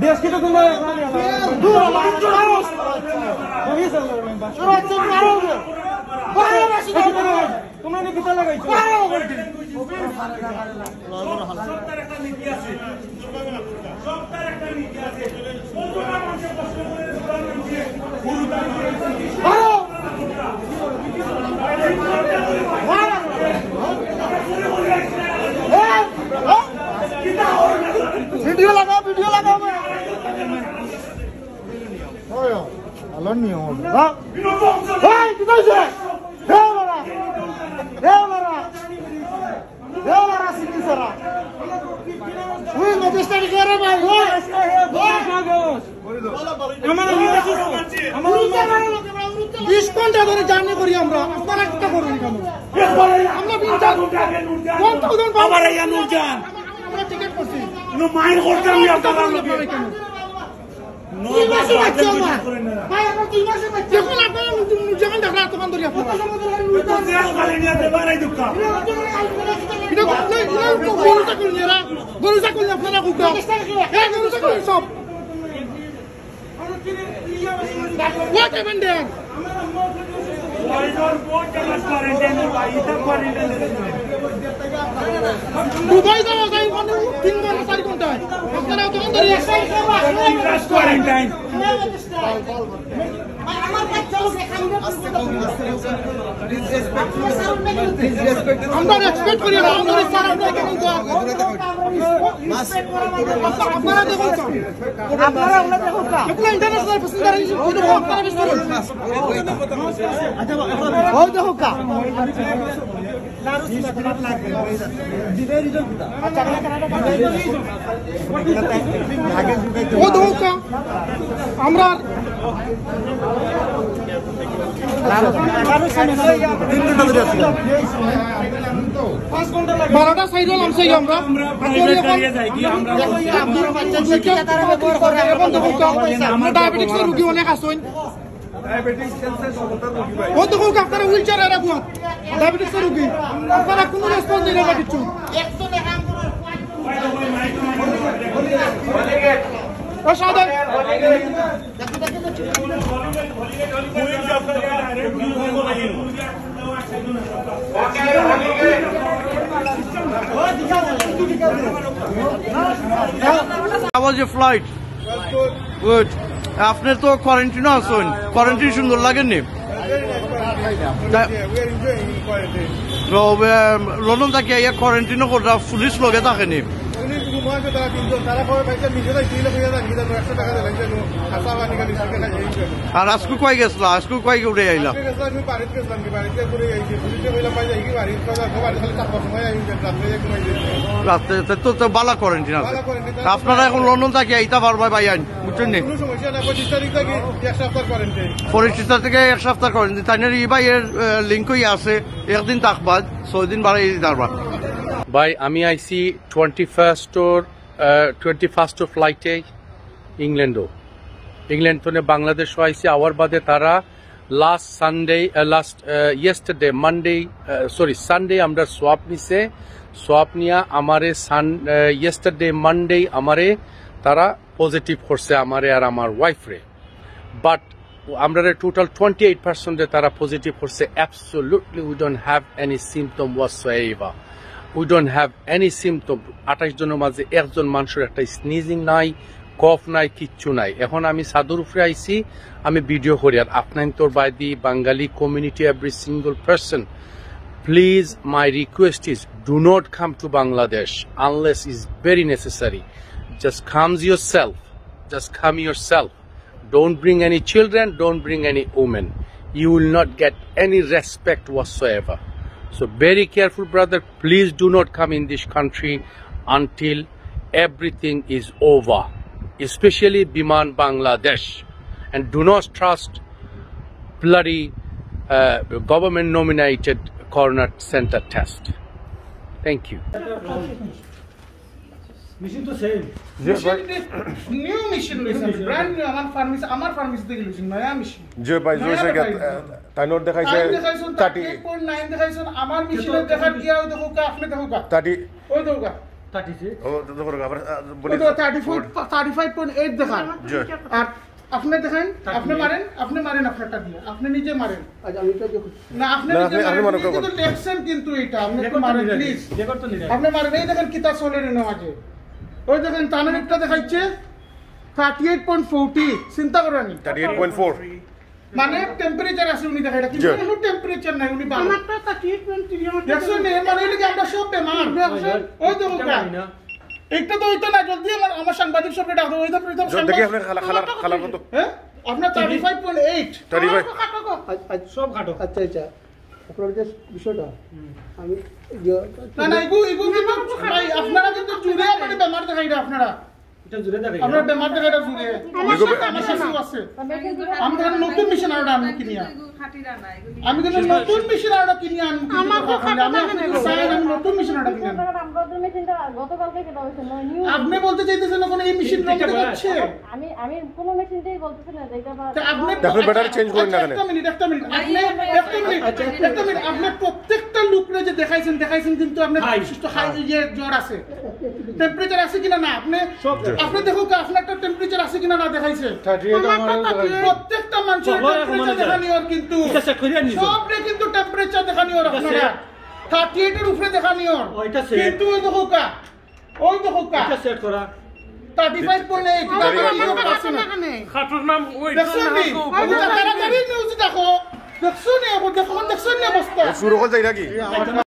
দেশ কিন্তু তোমরা তোমরা কিতা লাগাইছো ভিডিও লাগাও আলো নিয়ম বিশ ঘন্টা ধরে জার্নি করি আমরা আপনারা একটা করুন কেন আমরা টিকিট করছি মাইন্ড করতাম সব what happened there? দুবাই যাওয়া যায় 3 ঘন্টা 4 ঘন্টায় আপনারা তখন ধরে কোয়ারেন্টাইন আমরা এক্সপেক্ট করি না আমাদের সারা আপনারা দেখুন আপনারা ওগুলা দেখুন এগুলা ইন্টারন্যাশনাল প্যাসেঞ্জার হিসেবে আপনারা বেশি ওই দেখো কা আমরা 12টা সাইড হলাম সেই আমরা ডায়াবেটিক্সের রোগী অনেক আসেন ও তো আপনারা হুইল চেয়ারে রাখুন ডায়াবেটিক্সের রোগী আপনারা কোনো রেসপন্স দিলেন না কিছু How was your flight? Good. আপনার তো কোয়ারেন্টাইনে আছেন কোয়ারেন্টাইন সুন্দর লাগেনি লন্ডন থেকে কোয়ারেন্টাইনে কোটা পুলিশ লগে থাকেনি আর আজকে কই গেছিলা আজকে কই উড়ে আইলা রাতে তো বালা কোয়ারেন্টাইন আছে আপনারা এখন লন্ডন থেকে আইতা পারবা ভাই আইন বুঝছেন নি 25 থেকে 1 সপ্তাহ কোয়ারেন্টাইন তাই না ভাই এর লিঙ্কই আছে একদিন থাকবা 6 দিন বাড়াই দিতে পারবা ভাই আমি আইছি 21st ফ্লাইটে ইংল্যান্ড তো বাংলাদেশ আইসি আওয়ার বাদে তারা সানডে আমরা সোয়াপ নিছে সোয়াপ নিয়া আমারে ইয়েস্টারডে মানডে আমারে তারা পজিটিভ করছে আমারে আর আমার ওয়াইফরে বাট আমরা টোটাল 28% তারা পজিটিভ করছে absolutely we don't have any symptom whatsoever we don't have any symptom 28 জনের মাঝে একজন মানুষের একটা স্নিজিং নাই কফ নাই কিচ্ছু নাই এখন আমি সাদুর উপরে আইছি আমি ভিডিও করি আর আপনার তোর বাইদি Bangali community every single person please my request is do not come to Bangladesh unless is very necessary just come yourself don't bring any children don't bring any women you will not get any respect whatsoever so very careful brother please do not come in this country until everything is over especially Biman Bangladesh and do not trust bloody government nominated corona center test thank you machine তো same new machine লইছেন brand new আমার pharmacy থেকে লইছেন নয়া machine যে ভাই Jose কে তাইনোর দেখাইছে 30.9 দেখাইছেন আমার মেশিনে দেখার গিয়া দেখো কা আপনি দেখো কা 30 ওই দেখো কা 36 ও তো করো আবার বলি 35.8 দেখান জি আর আপনি দেখেন আপনি মারেন আপনারটা দিয়ে আপনি নিজে মারেন আচ্ছা আমি এটা দেখুন না আপনি না, নিজে আপনি মারেন মারেন, কিন্তু লেখছেন কিন্তু এটা আপনি একটু মারেন প্লিজ রেকর্ড তো নিরাই আপনি মারেন এই দেখেন কিতা চলে রে নামাজে ওই দেখেন তানের একটা দেখাইছে 38.40 চিন্তা করেন 38.4 মানে টেম্পারেচার আছে উনি দেখাইটা কিন্তু জি। কোনো টেম্পারেচার নাই উনি বাবা আমারটা 38.3 দেখছেন এই মানে কি আমরা সব বেমার দেখছেন ওই দেখো না একটা তো হইতো না জলদি আমার সাংবাদিক সবকে ডাকো ওই দেখো দেখি আপনি খালা কত হ্যাঁ আপনার 35.8 35 সব খাটো আচ্ছা আচ্ছা আপনার যে বিষয়টা আমি না না এগু কিন্তু ভাই আপনারা কিন্তু জুড়ে মানে বেমার দেখাইরা আপনারা এটা জুড়ে দেখাই আপনারা বেমার দেখাইরা জুড়ে আমার সাথে আছে আমি তো নতুন মিশন আরো আনবো কিনিয়া আমি কিন্তু নতুন মিশন আরো কিনিয়া আনবো আমি আপনাকে চাই আমি নতুন মিশন আরো কিনিয়া আপনি বলতে চাইতেছেন ওখানে এই মেশিন রং দেখাচ্ছে আমি কোনো মেশিনটাই বলতেছি না যেটা তা আপনি আপনি ব্যাটারি চেঞ্জ করেন না কেন একটা মিনিট আপনি প্রত্যেকটা লোকরে যে দেখাইছেন কিন্তু আপনার বিশিষ্ট হাই যে জ্বর আছে টেম্পারেচার আছে কিনা না আপনি দেখো আপনার একটা টেম্পারেচার আছে কিনা না দেখাইছে 38 আমার প্রত্যেকটা মানুষের টেম্পারেচার দেখানি ওর কিন্তু এটা চেক করিয়া নিছো সবরে কিন্তু টেম্পারেচার দেখানি ওর আপনারা 38 এর উপরে দেখানি ওর ওইটা set। কিন্তু ওই দেখো এটা সেট করা 35.8 খাটুর নাম ওই দেখছেন নি তাড়াতাড়ি নিউজ দেখো দেখছো নি দেখো দেখছেন নি অবস্থা শুরু করে যাই নাকি